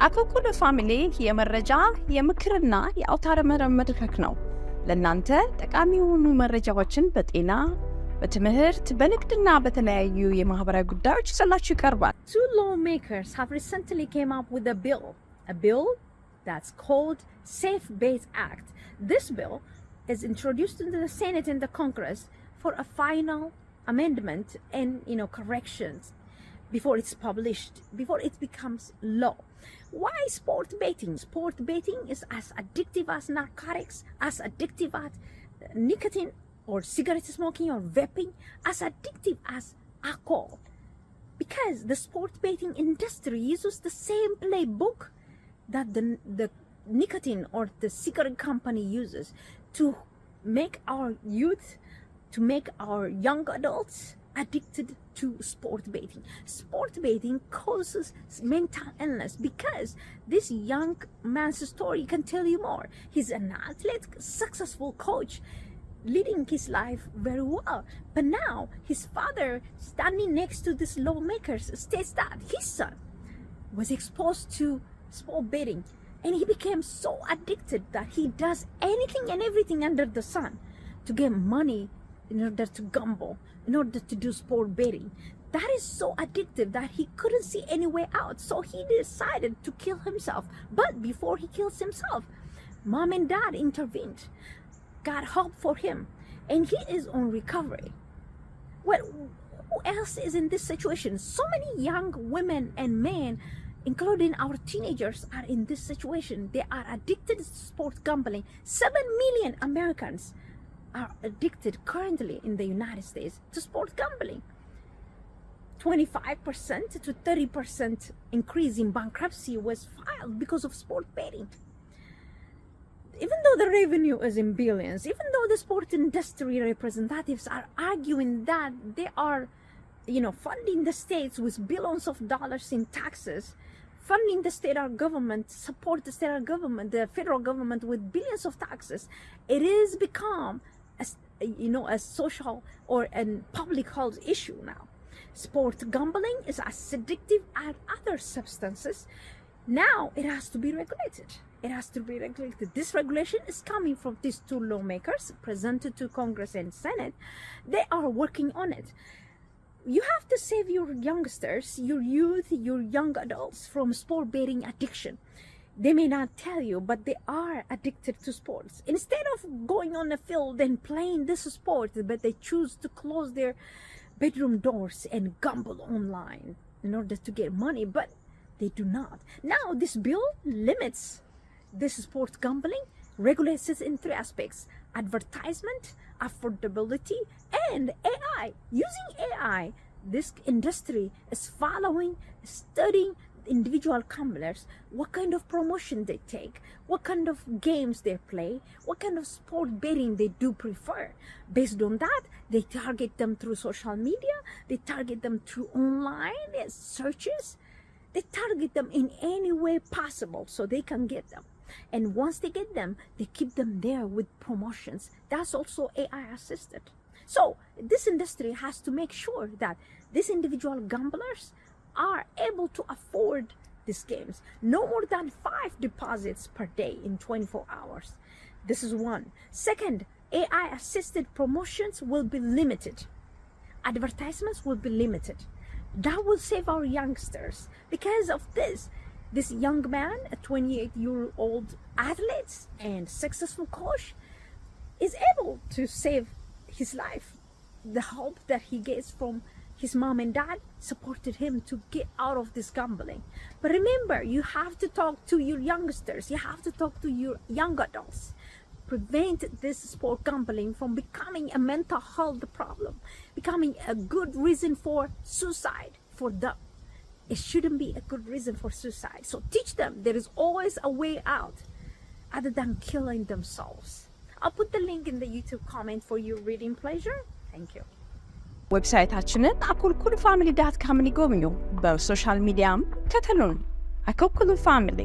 አኮኩሉ ፋሚሊ የመረጃ የምክርና የአውታረ መረብ መድረክ ነው። ለእናንተ ጠቃሚ የሆኑ መረጃዎችን በጤና፣ በትምህርት፣ በንግድና በተለያዩ የማህበራዊ ጉዳዮች ይዘላችሁ ይቀርባል። Two lawmakers have recently came up with a bill that's called Safe Base Act. This bill is introduced into the Senate and the Congress for a final amendment and corrections before it's published, before it becomes law. Why sport betting? Sport betting is as addictive as narcotics, as addictive as nicotine or cigarette smoking or vaping, as addictive as alcohol. Because the sport betting industry uses the same playbook that the nicotine or the cigarette company uses to make our youth, to make our young adults addicted to sport betting. Sport betting causes mental illness because this young man's story can tell you more. He's an athlete, successful coach, leading his life very well. But now his father, standing next to these lawmakers, states that his son was exposed to sport betting and he became so addicted that he does anything and everything under the sun to get money in order to gamble, in order to do sport betting. That is so addictive that he couldn't see any way out. So he decided to kill himself. But before he kills himself, mom and dad intervened, got help for him, and he is on recovery. Well, who else is in this situation? So many young women and men, including our teenagers, are in this situation. They are addicted to sport gambling. 7 million Americans are addicted currently in the United States to sport gambling. 25% to 30% increase in bankruptcy was filed because of sport betting. Even though the revenue is in billions, even though the sport industry representatives are arguing that they are, funding the states with billions of dollars in taxes, funding the state government, support the state government, the federal government with billions of taxes, it is become a social or a public health issue now. Sport gambling is as addictive as other substances. Now it has to be regulated. It has to be regulated. This regulation is coming from these two lawmakers presented to Congress and Senate. They are working on it. You have to save your youngsters, your youth, your young adults from sport betting addiction. They may not tell you, but they are addicted to sports. Instead of going on the field and playing this sport, but they choose to close their bedroom doors and gamble online in order to get money, but they do not. Now, this bill limits this sport gambling, regulates it in 3 aspects: advertisement, affordability, and AI. Using AI, this industry is following, studying individual gamblers, what kind of promotion they take, what kind of games they play, what kind of sport betting they do prefer. Based on that, they target them through social media, they target them through online searches, they target them in any way possible so they can get them. And once they get them, they keep them there with promotions. That's also AI assisted. So this industry has to make sure that these individual gamblers are able to afford these games. No more than 5 deposits per day in 24 hours. This is one. Second, AI assisted promotions will be limited. Advertisements will be limited. That will save our youngsters. Because of this young man, a 28-year-old athlete and successful coach, is able to save his life. The help that he gets from his mom and dad supported him to get out of this gambling. But remember, you have to talk to your youngsters. You have to talk to your young adults. Prevent this sport gambling from becoming a mental health problem, becoming a good reason for suicide for them. It shouldn't be a good reason for suicide. So teach them there is always a way out other than killing themselves. I'll put the link in the YouTube comment for your reading pleasure. Thank you. ዌብሳይታችንን አኮልኩል ፋሚሊ.comን ይጎብኙ። በሶሻል ሚዲያም ተከተሉን። አኮልኩል ፋሚሊ